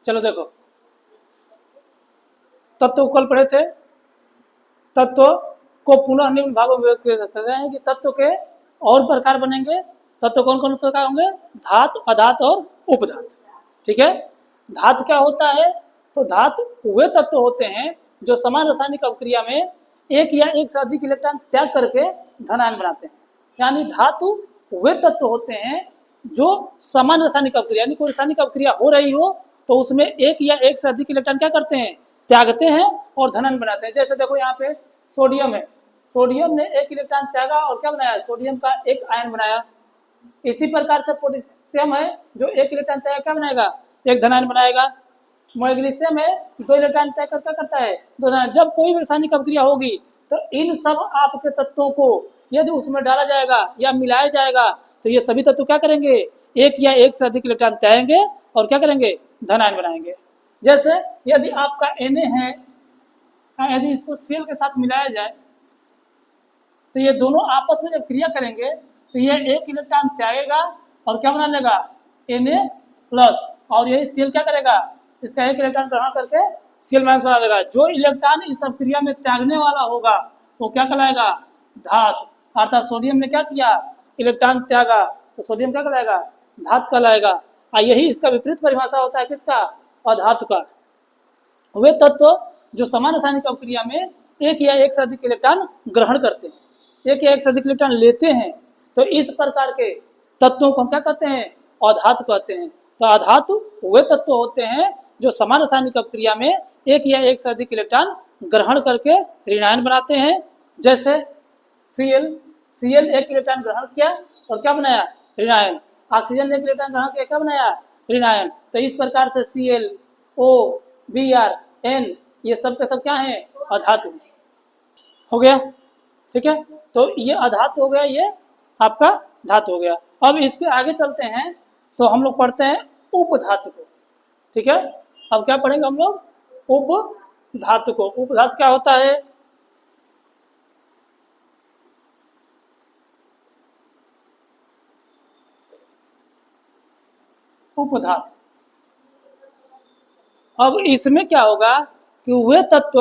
चलो देखो, तत्व कल पढ़े थे। तत्व को पुनः निम्न भागों में विभक्त किया जा सकता है कि तत्व के और प्रकार बनेंगे। तत्व कौन कौन प्रकार होंगे? धातु, अधातु और उपधातु। ठीक है, धातु क्या होता है? तो धातु वे तत्व होते हैं जो समान रासायनिक अभिक्रिया में एक या एक से अधिक इलेक्ट्रॉन त्याग करके धनायन बनाते हैं। यानी धातु वे तत्व होते हैं जो समान रासायनिक अभिक्रिया, यानी कोई रासायनिक अभिक्रिया हो रही हो तो उसमें एक या एक से अधिक इलेक्ट्रॉन क्या करते हैं? त्यागते हैं और धनायन बनाते हैं। जैसे देखो यहाँ पे सोडियम है, सोडियम ने एक इलेक्ट्रॉन त्यागा और क्या बनाया? सोडियम का एक आयन बनाया। इसी प्रकार से पोटेशियम है जो एक इलेक्ट्रॉन त्याग क्या बनाएगा? एक धनायन बनाएगा। मैग्नीशियम है, दो इलेक्ट्रॉन त्याग कर क्या करता है? दो धनायन। जब कोई भी रासायनिक अभिक्रिया होगी तो इन सब आपके तत्वों को यदि उसमें डाला जाएगा या मिलाया जाएगा तो ये सभी तत्व क्या करेंगे? एक या एक से अधिक इलेक्ट्रॉन त्यागेंगे और क्या करेंगे? धनायन बनाएंगे। जैसे यदि आपका Na है, यदि इसको Cl के साथ मिलाया जाए तो ये दोनों आपस में जब क्रिया करेंगे तो ये एक इलेक्ट्रॉन त्यागेगा और क्या बना लेगा? Na+, और यही Cl क्या करेगा? इसका एक इलेक्ट्रॉन ग्रहण करके Cl- बना लेगा। जो इलेक्ट्रॉन इस क्रिया में त्यागने वाला होगा वो क्या कहलाएगा? धातु। अर्थात सोडियम ने क्या किया? इलेक्ट्रॉन त्यागा तो सोडियम क्या कहलाएगा? धातु कहलाएगा। यही इसका विपरीत परिभाषा होता है किसका? अधातु का। वे तत्व जो समान रासायनिक अभिक्रिया में एक या एक से अधिक इलेक्ट्रॉन ग्रहण करते हैं, एक या एक से अधिक इलेक्ट्रॉन लेते हैं, तो इस प्रकार के तत्वों को हम क्या कहते हैं? अधातु कहते हैं। तो अधातु वे तत्व होते हैं जो समान रासायनिक अभिक्रिया में एक या एक से अधिक इलेक्ट्रॉन ग्रहण करके ऋणायन बनाते हैं। जैसे Cl एक इलेक्ट्रॉन ग्रहण किया और क्या बनाया? ऋणायन। ऑक्सीजन ने एक इलेक्ट्रॉन ग्रहण किया, क्या बनाया? ऋणायन। तो इस प्रकार से Cl, O, Br, N ये सब के सब क्या है? अधातु हो गया। ठीक है, तो ये अधातु हो गया, ये आपका धातु हो गया। अब इसके आगे चलते हैं तो हम लोग पढ़ते हैं उपधातु को। ठीक है, अब क्या पढ़ेंगे हम लोग? उपधातु को। उपधातु क्या होता है? उपधातु, अब इसमें क्या होगा कि वे तत्व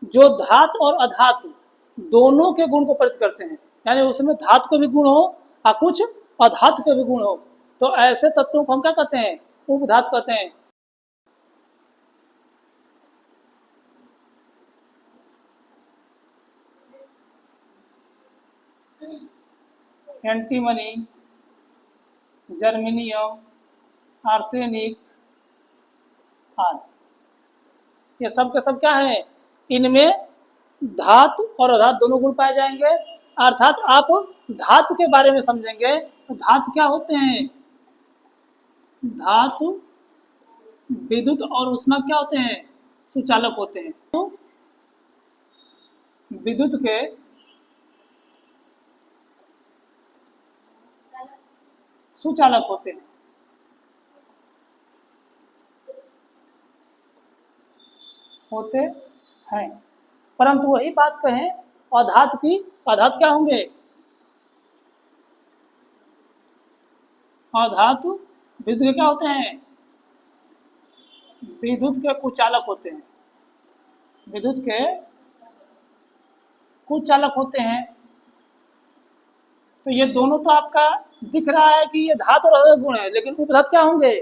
जो धातु और अधातु दोनों के गुण को प्रकट करते हैं, यानी उसमें धातु के भी गुण हो और कुछ अधातु के भी गुण हो, तो ऐसे तत्वों को हम क्या कहते हैं? उपधातु कहते हैं। एंटीमनी, जर्मेनियम, आर्सेनिक आदि, ये सब के सब क्या है? इनमें धातु और अधातु दोनों गुण पाए जाएंगे। अर्थात आप धातु के बारे में समझेंगे तो धातु क्या होते हैं? धातु विद्युत और ऊष्मा क्या होते हैं? सुचालक होते हैं। तो विद्युत के सुचालक होते हैं। होते हैं, परंतु वही बात कहें अधातु की, अधातु क्या होंगे? अधातु विद्युत के क्या होते हैं? विद्युत के कुचालक होते हैं। विद्युत के कुचालक होते हैं। तो ये दोनों तो आपका दिख रहा है कि ये धातु और अधातु गुण है, लेकिन उपधातु क्या होंगे?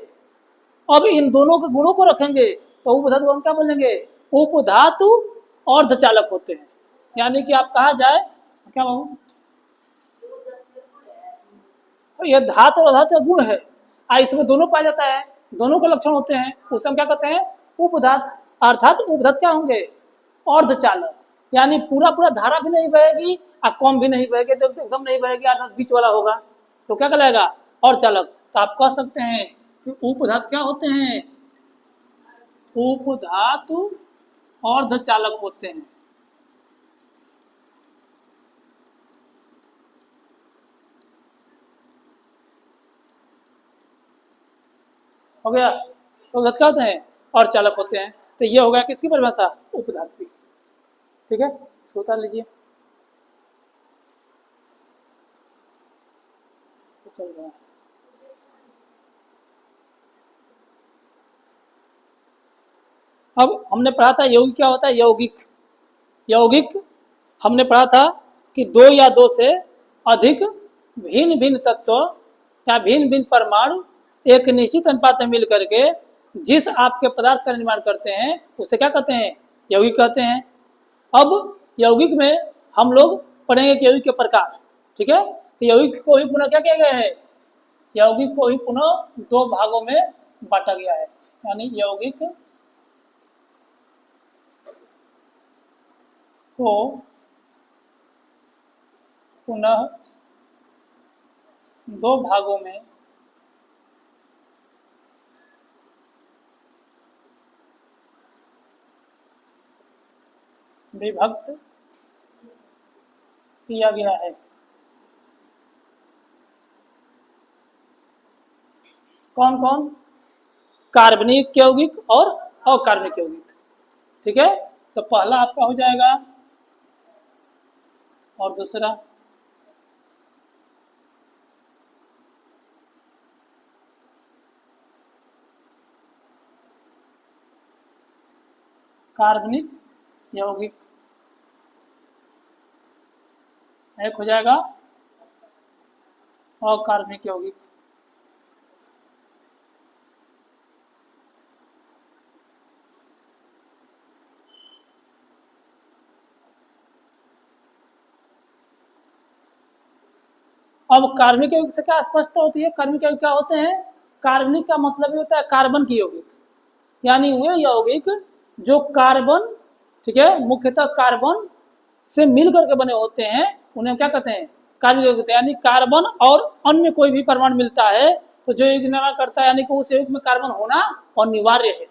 अब इन दोनों के गुणों को रखेंगे तो उपधातु को हम क्या बोलेंगे? उपधातु अर्धचालक होते हैं। यानी कि आप कहा जाए क्या बाबू, ये धातु और अधातु का गुण है, इसमें दोनों पाया जाता है, दोनों के लक्षण होते हैं, उसे हम क्या कहते हैं? उपधातु। अर्थात उपधातु क्या होंगे? अर्धचालक, यानी पूरा पूरा धारा भी नहीं बहेगी और कम भी नहीं बहेगी, तो एकदम नहीं बहेगी, अर्थात बीच वाला होगा, तो क्या कहलाएगा? अर्धचालक। तो आप कह सकते हैं कि उपधातु क्या होते हैं? उपधातु अर्धचालक होते हैं। हो गया, तो क्या होते हैं? अर्धचालक होते हैं। तो ये हो गया किसकी परिभाषा? उपधातु की। ठीक है, इसको उतार लीजिए, चल रहा है। अब हमने पढ़ा था यौगिक क्या होता है, यौगिक। यौगिक हमने पढ़ा था कि दो या दो से अधिक भिन्न भिन्न तत्व या भिन्न भिन्न परमाणु एक निश्चित अनुपात में मिल करके जिस आपके पदार्थ का निर्माण करते हैं उसे क्या कहते हैं, यौगिक कहते हैं। अब यौगिक में हम लोग पढ़ेंगे कि यौगिक के प्रकार, ठीक है। तो यौगिक को ही पुनः क्या किया गया है, यौगिक को ही पुनः दो भागों में बांटा गया है, यानी यौगिक को पुनः दो भागों में विभक्त किया गया है। कौन कौन, कार्बनिक यौगिक और अकार्बनिक यौगिक, ठीक है। तो पहला आपका हो जाएगा और दूसरा कार्बनिक यौगिक, एक हो जाएगा अकार्बनिक यौगिक। अब कार्बनिक यौगिक से क्या स्पष्ट होती है, कार्बनिक यौगिक क्या होते हैं, कार्बनिक का मतलब ये होता है कार्बन की यौगिक, यानी वे यौगिक जो कार्बन, ठीक है, मुख्यतः कार्बन से मिल करके बने होते हैं उन्हें क्या कहते हैं, कार्बनिक यौगिक कहते हैं। यानी कार्बन और अन्य कोई भी परमाणु मिलता है तो जो यौगिक निर्माण करता है यानी कि उस यौगिक में कार्बन होना अनिवार्य है।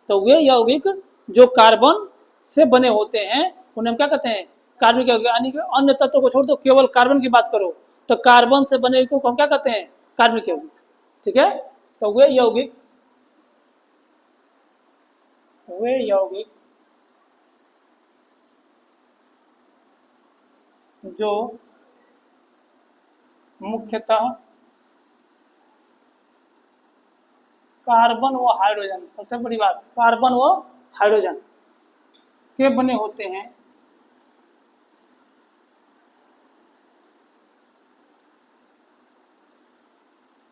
तो वे यौगिक जो कार्बन से बने होते हैं उन्हें हम क्या कहते हैं, कार्बनिक यौगिक। यानी कि अन्य तत्वों को छोड़ दो, केवल कार्बन की बात करो तो कार्बन से बने यौगिकों को हम क्या कहते हैं, कार्बनिक यौगिक, ठीक है। तो वे यौगिक जो मुख्यतः कार्बन व हाइड्रोजन, सबसे बड़ी बात कार्बन व हाइड्रोजन के बने होते हैं,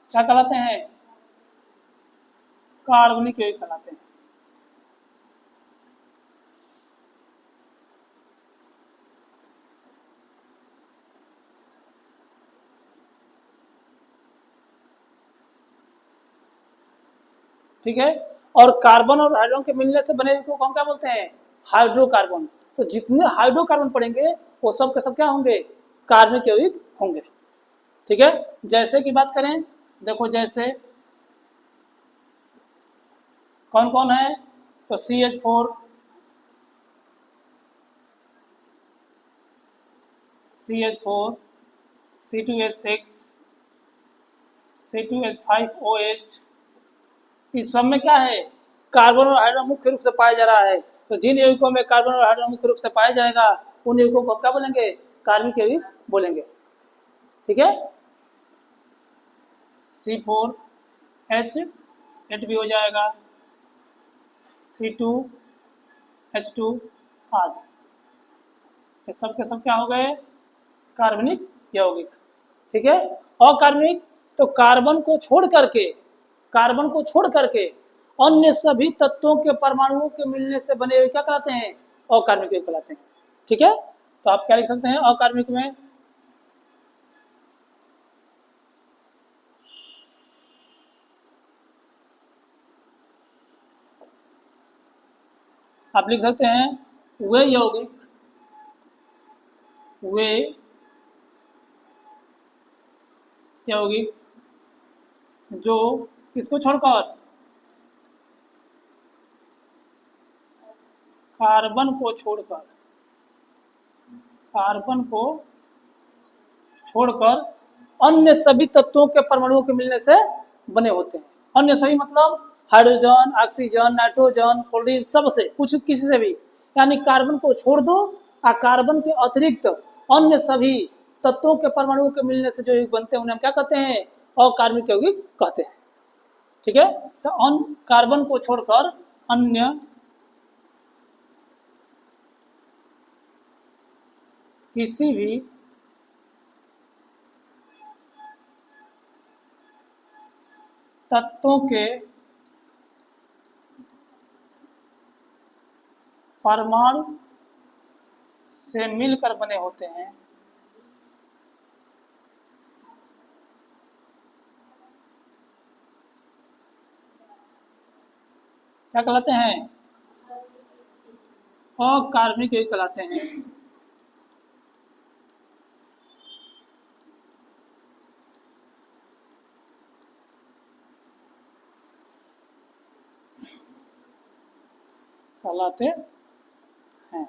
क्या कहलाते हैं, कार्बनिक यौगिक कहलाते हैं। ठीक है। और कार्बन और हाइड्रोजन के मिलने से बने हुए को हम क्या बोलते हैं, हाइड्रोकार्बन। तो जितने हाइड्रोकार्बन पड़ेंगे वो सब के सब क्या होंगे, कार्बनिक यौगिक होंगे, ठीक है। जैसे की बात करें, देखो जैसे कौन कौन है, तो CH4, C2H6, C2H5OH, इस सब में क्या है, कार्बन और हाइड्रोजन मुख्य रूप से पाया जा रहा है। तो जिन यौगिकों में कार्बन और हाइड्रोजन मुख्य रूप से पाया जाएगा उन यौगिकों को क्या बोलेंगे, कार्बनिक यौगिक बोलेंगे, ठीक है। C4H8 भी हो जाएगा, C2H2 आदि, ये सब के सब क्या हो गए, कार्बनिक यौगिक, ठीक है। अकार्बनिक तो कार्बन को छोड़ करके अन्य सभी तत्वों के परमाणुओं के मिलने से बने हुए क्या कहलाते हैं, अकार्बनिक यौगिक कहलाते हैं, ठीक है। तो आप क्या लिख सकते हैं अकार्बनिक में, आप लिख सकते हैं वे यौगिक जो किसको छोड़कर, कार्बन को छोड़कर अन्य सभी तत्वों के परमाणुओं के मिलने से बने होते हैं। अन्य सभी मतलब हाइड्रोजन, ऑक्सीजन, नाइट्रोजन, क्लोरीन, सबसे, कुछ किसी से भी, यानी कार्बन को छोड़ दो और कार्बन के अतिरिक्त अन्य सभी तत्वों के परमाणुओं के मिलने से जो यौगिक बनते हैं उन्हें हम क्या कहते हैं, अकार्बनिक यौगिक कहते हैं, ठीक है। तो कार्बन को छोड़कर अन्य किसी भी तत्वों के परमाणु से मिलकर बने होते हैं। क्या कहलाते हैं? अकार्बनिक यौगिक कहलाते हैं। कहलाते हैं।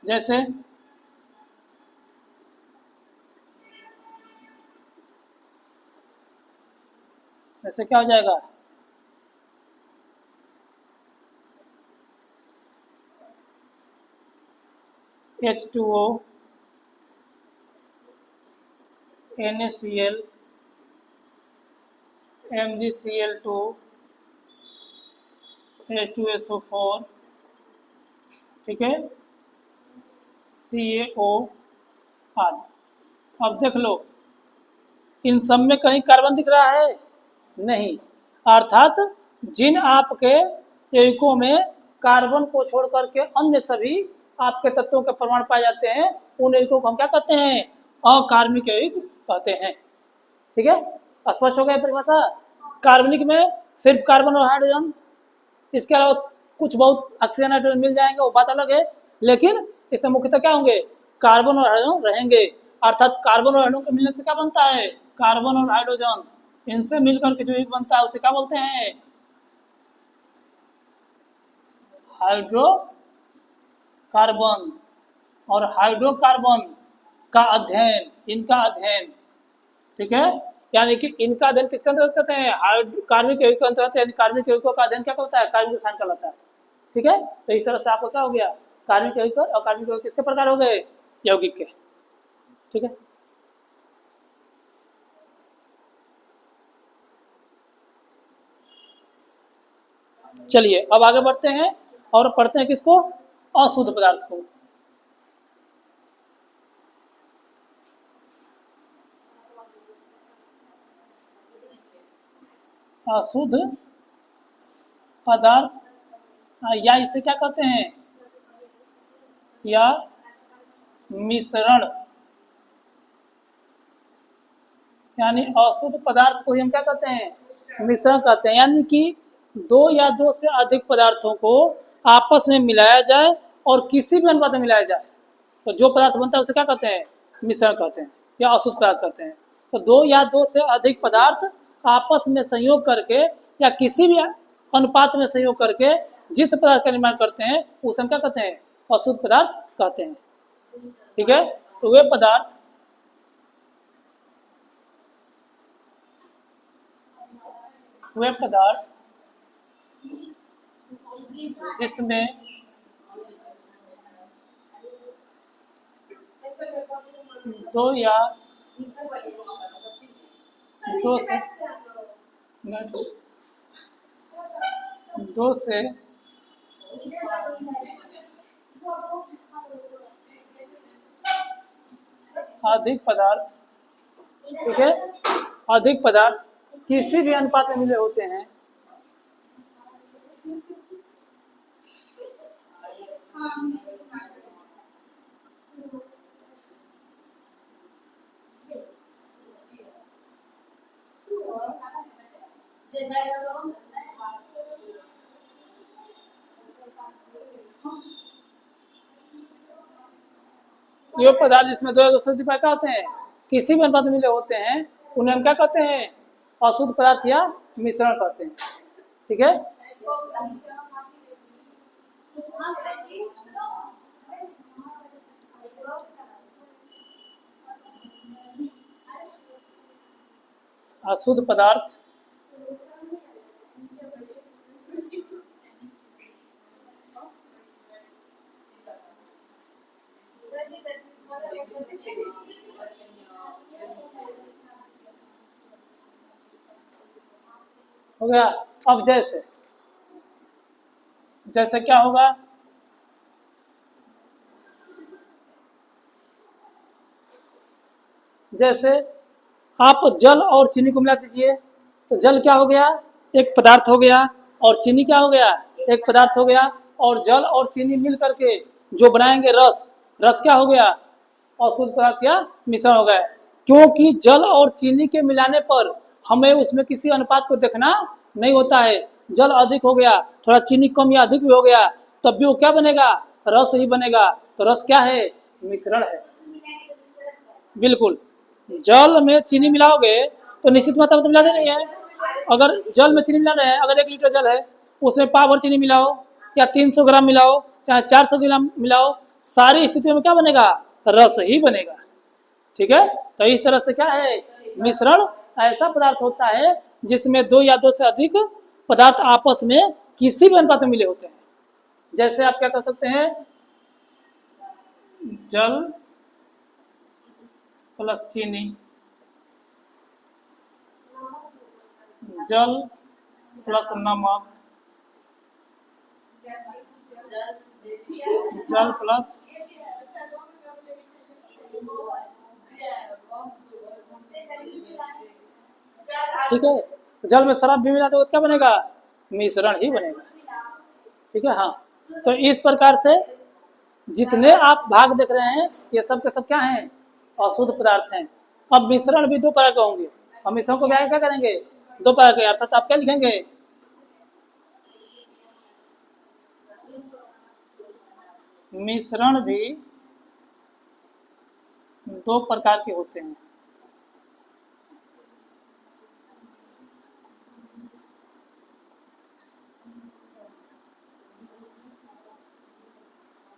जैसे जैसे क्या हो जाएगा? H2O, NaCl, MgCl2, H2SO4, ठीक है, CaO आदि। अब देख लो, इन सब में कहीं कार्बन दिख रहा है? नहीं। अर्थात जिन आपके यौगिकों में कार्बन को छोड़ करके अन्य सभी आपके तत्वों के परमाणु पाए जाते हैं, उन यौगिकों को हम क्या कहते हैं? अकार्बनिक यौगिक कहते हैं। ठीक है, स्पष्ट हो गया परिभाषा? कार्बनिक में सिर्फ कार्बन और हाइड्रोजन, इसके अलावा कुछ बहुत ऑक्सीजन हाइड्रोजन मिल जाएंगे, वो बात अलग है, लेकिन इसमें मुख्यतः क्या होंगे? कार्बन और हाइड्रोजन रहेंगे। अर्थात कार्बन और हाइड्रोजन के मिलने से क्या बनता है? कार्बन और हाइड्रोजन, इनसे मिलकर के जो यौगिक बनता है उसे क्या बोलते हैं? हाइड्रोकार्बन। और हाइड्रोकार्बन का अध्ययन, इनका अध्ययन, ठीक है, यानी कि इनका अध्ययन किसके अंतर्गत करते हैं? कार्बनिक यौगिक के अंतर्गत, यानी कार्बनिक यौगिकों का अध्ययन क्या होता है? कार्बनिक रसायन कहलाता है। ठीक है, तो इस तरह से आपको क्या हो गया? कार्बनिक यौगिक और अकार्बनिक यौगिक किसके प्रकार हो गए? यौगिक के। ठीक है, चलिए अब आगे बढ़ते हैं और पढ़ते हैं किसको? अशुद्ध पदार्थ को। अशुद्ध पदार्थ, या इसे क्या कहते हैं? या मिश्रण, यानी अशुद्ध पदार्थ को ही हम क्या कहते हैं? मिश्रण कहते हैं। यानी कि दो या दो से अधिक पदार्थों को आपस में मिलाया जाए और किसी भी अनुपात में मिलाया जाए तो जो पदार्थ बनता है उसे क्या कहते हैं? मिश्रण कहते हैं या अशुद्ध पदार्थ कहते हैं। तो दो या दो से अधिक पदार्थ आपस में संयोग करके या किसी भी अनुपात में संयोग करके जिस पदार्थ का निर्माण करते हैं उसे हम क्या कहते हैं? अशुद्ध पदार्थ कहते हैं। ठीक है, तो वे पदार्थ जिसमें दो या दो से अधिक पदार्थ, ठीक है, अधिक पदार्थ किसी भी अनुपात में मिले होते हैं ये पदार्थ जिसमें दो या दो से अधिक क्या होते हैं? किसी भी अनुपात में मिले होते हैं, उन्हें हम क्या कहते हैं? अशुद्ध पदार्थ या मिश्रण कहते हैं। ठीक है, अशुद्ध पदार्थ हो गया। अब जैसे जैसे क्या होगा? जैसे आप जल और चीनी को मिला दीजिए, तो जल क्या हो गया, एक पदार्थ हो गया, और चीनी क्या हो गया, एक पदार्थ हो गया, और जल और चीनी मिल करके जो बनाएंगे रस, रस क्या हो गया, अशुद्ध पदार्थ का मिश्रण हो गया। क्योंकि जल और चीनी के मिलाने पर हमें उसमें किसी अनुपात को देखना नहीं होता है। जल अधिक हो गया, थोड़ा चीनी कम या अधिक भी हो गया, तब भी वो क्या बनेगा, रस ही बनेगा। तो रस क्या है, मिश्रण है। बिल्कुल, जल में चीनी मिलाओगे तो निश्चित मात्रा में तो मिलाते नहीं है। अगर जल में चीनी मिला रहे हैं, अगर 1 लीटर जल है उसमें पाव भर चीनी मिलाओ या 300 ग्राम मिलाओ चाहे 400 ग्राम मिलाओ, सारी स्थितियों में क्या बनेगा, रस ही बनेगा। ठीक है, तो इस तरह से क्या है, मिश्रण ऐसा पदार्थ होता है जिसमें दो या दो से अधिक पदार्थ आपस में किसी भी अनुपात में मिले होते हैं। जैसे आप क्या कर सकते हैं, जल प्लस चीनी, जल प्लस नमक, जल प्लस, ठीक है, जल में शराब भी मिला तो क्या बनेगा, मिश्रण ही बनेगा। ठीक है, हाँ, तो इस प्रकार से जितने आप भाग देख रहे हैं ये सब के सब क्या हैं, अशुद्ध पदार्थ हैं। अब मिश्रण भी दो प्रकार के होंगे, हम मिश्रण को क्या करेंगे, दो प्रकार के, अर्थात आप क्या लिखेंगे, मिश्रण भी दो प्रकार के होते हैं।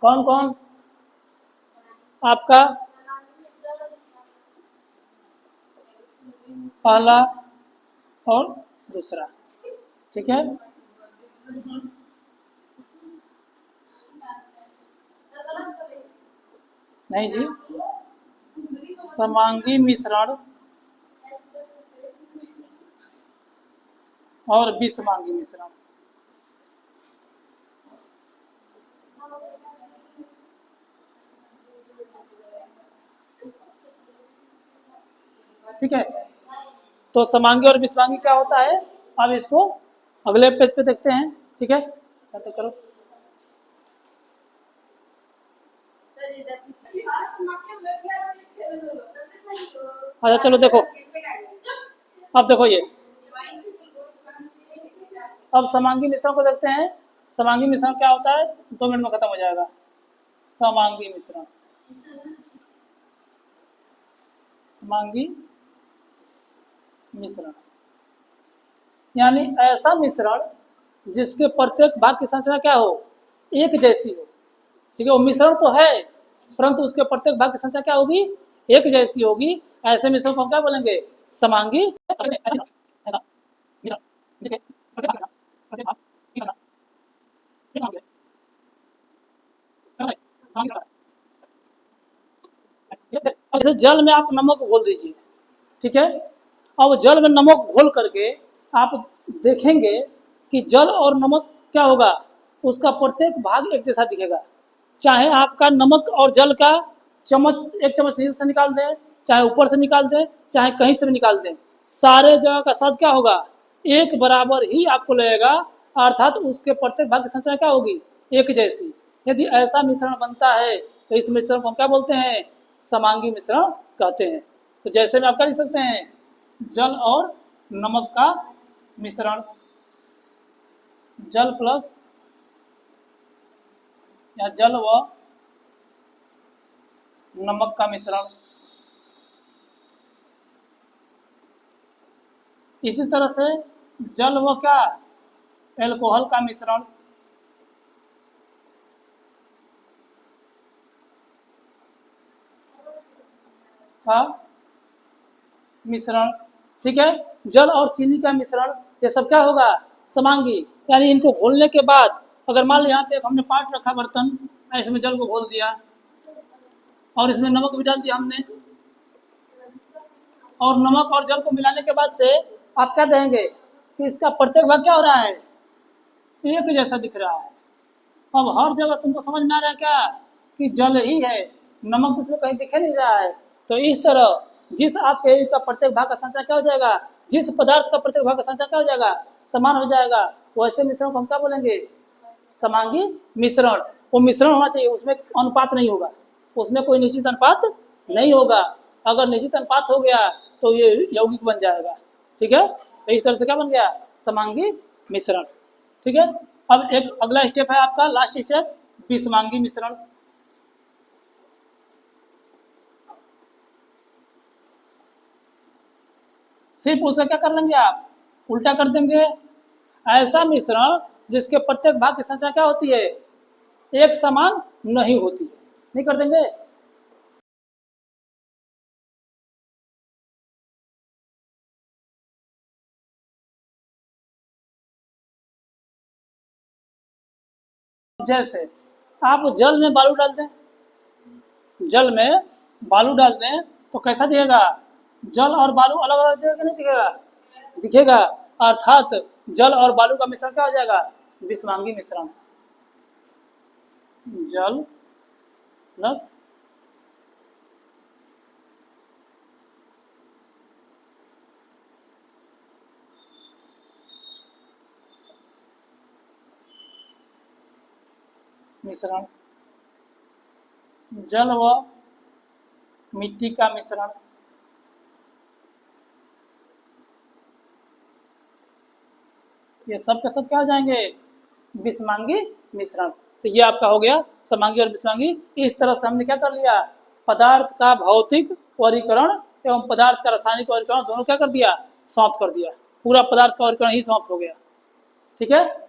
कौन कौन, आपका पहला और दूसरा, ठीक है, नहीं जी, समांगी मिश्रण और विषमांगी मिश्रण। ठीक है, तो समांगी और विषमांगी क्या होता है, अब इसको अगले पेज पे देखते हैं। ठीक है, तो करो, अच्छा चलो देखो, अब देखो ये, अब समांगी मिश्रण को देखते हैं। समांगी मिश्रण क्या होता है, 2 मिनट में खत्म हो जाएगा। समांगी मिश्रण, समांगी मिश्रण यानी ऐसा मिश्रण जिसके प्रत्येक भाग की संरचना क्या हो, एक जैसी हो। ठीक है, वो मिश्रण तो है परंतु उसके प्रत्येक भाग की संख्या क्या होगी, एक जैसी होगी। ऐसे मिश्रण को हम क्या बोलेंगे, समांगी। जैसे जल में आप नमक घोल दीजिए, ठीक है, अब जल में नमक घोल करके आप देखेंगे कि जल और नमक क्या होगा, उसका प्रत्येक भाग एक जैसा दिखेगा। चाहे आपका नमक और जल का चम्मच, एक चम्मच नीचे से निकाल दें, चाहे ऊपर से निकाल दें, चाहे कहीं से भी निकाल दें, सारे जगह का स्वाद क्या होगा, एक बराबर ही आपको लगेगा। अर्थात उसके प्रत्येक भाग की संख्या क्या होगी, एक जैसी। यदि ऐसा मिश्रण बनता है तो इस मिश्रण को हम क्या बोलते हैं, समांगी मिश्रण कहते हैं। तो जैसे में आप क्या लिख सकते हैं, जल और नमक का मिश्रण, जल प्लस या जल व नमक का मिश्रण। इसी तरह से जल व क्या, एल्कोहल का मिश्रण, का मिश्रण। ठीक है, जल और चीनी का मिश्रण, ये सब क्या होगा, समांगी। यानी इनको घोलने के बाद अगर मान लो यहाँ पे हमने पाट रखा बर्तन, इसमें जल को घोल दिया और इसमें नमक भी डाल दिया हमने, और नमक और जल को मिलाने के बाद से आप क्या देंगे कि इसका प्रत्येक भाग क्या हो रहा है, एक जैसा दिख रहा है। अब हर जगह तुमको समझ में आ रहा है क्या कि जल ही है, नमक तो इसमें कहीं दिखे नहीं रहा है। तो इस तरह जिस आपके यौगिक का प्रत्येक भाग का संख्या क्या हो जाएगा, जिस पदार्थ का प्रत्येक भाग का संख्या क्या हो जाएगा, समान हो जाएगा, वैसे मिश्रण को हम क्या बोलेंगे, समांगी मिश्रण। वो मिश्रण होना चाहिए, उसमें अनुपात नहीं होगा, उसमें कोई निश्चित अनुपात नहीं होगा। अगर निश्चित अनुपात हो गया तो ये यौगिक बन जाएगा। ठीक है, तो इस तरह से क्या बन गया, समांगी मिश्रण। ठीक है, अब एक अगला स्टेप है आपका, लास्ट स्टेप, विषमांगी मिश्रण। सिर्फ उसका क्या कर लेंगे आप, उल्टा कर देंगे। ऐसा मिश्रण जिसके प्रत्येक भाग की संख्या क्या होती है, एक समान नहीं होती है, नहीं कर देंगे। जैसे आप जल में बालू डाल दें, जल में बालू डाल दें तो कैसा दिखेगा, जल और बालू अलग अलग दिखेगा कि नहीं दिखेगा, दिखेगा। अर्थात जल और बालू का मिश्रण क्या हो जाएगा, विषमांगी मिश्रण। जल प्लस मिश्रण, जल व मिट्टी का मिश्रण, ये सब के सब क्या हो जाएंगे, विषमांगी मिश्रण। तो ये आपका हो गया समांगी और विषमांगी। इस तरह से हमने क्या कर लिया, पदार्थ का भौतिक वर्गीकरण एवं पदार्थ का रासायनिक वर्गीकरण दोनों क्या कर दिया, समाप्त कर दिया। पूरा पदार्थ का वर्गीकरण ही समाप्त हो गया। ठीक है।